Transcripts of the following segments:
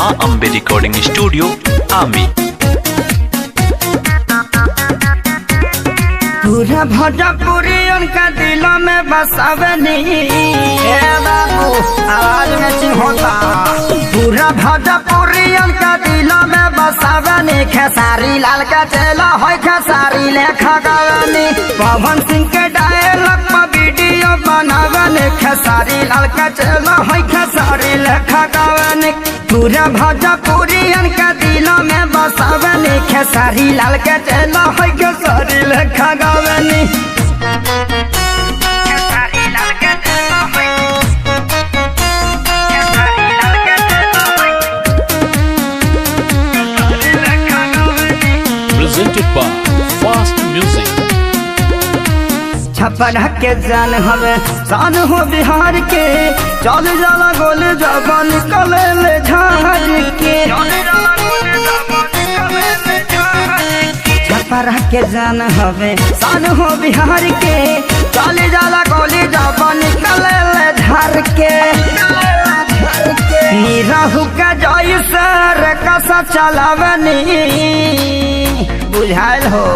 माँ Ambe recording studio आमी। पूरा भोजपुरी उनका दिलों में बसावनी बाबू आवाज में चिन्होता। पूरा भोजपुरी उनका दिलों में बसावनी खेसारी लाल का चेला है खेसारी लेखा गावनी। पवन सिंह के डायलॉग पर वीडियो बनावनी खेसारी लाल का चेला है खेसारी लेखा गावनी। पूरा भोजपुरी उनका दिलों में बसावनी खेसारी लाल का चेला है खेसारी लेखा गावनी। Presented by Fast Music। Chhapra के जान हमें शान हो बिहार के चल जाला गोल जबान निकले ले झाड़ के। छपरा के जान हमें शान हो बिहार के चल जाला गोली जबान निकले ले झाड़ के। निराहु का जय सर कसा चलावनी बुझाइल हो।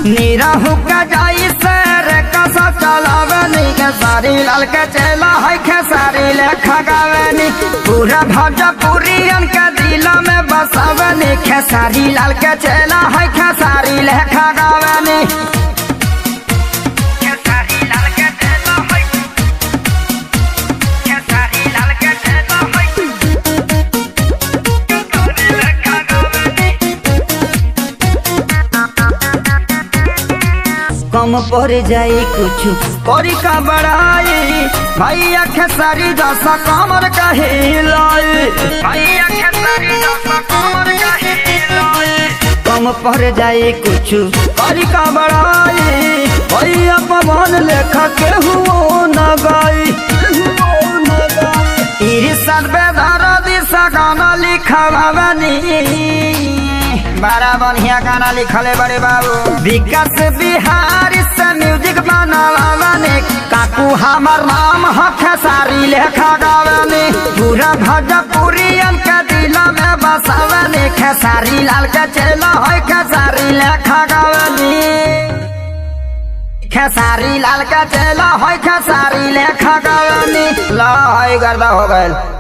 निराहु का जाई सर कसा चलावनी खेसारी लाल के चेला है खेसारी लेखा गावनी। पूरा भोजपुरी उनका दिलों में बसावनी खेसारी लाल के चेला है खेसारी लेखा गावनी। कम पड़ जाए कुछ करी का बड़ाई भैया खेसारी जैसा कमर का हिलाई। भैया खेसारी जैसा कमर का हिलाई। कम पड़ जाए कुछ करी का बड़ाई भैया पवन लेखा के हुओ न गाई। इरशाद बेदर्दी दिशा गाना लिखवावनी बड़ा बढ़िया गाना लिखले बड़े बाबू। विकास बिहारी से म्यूजिक बनावाने काकू हमार नाम है खेसारी लेखा गावनी। पूरा भोजपुरी उनका दिलों में बसावनी खेसारी लाल का चेला है खेसारी लेखा गावनी। खेसारी लाल का चेला है खेसारी लेखा गावनी। ला गर्दा हो गए।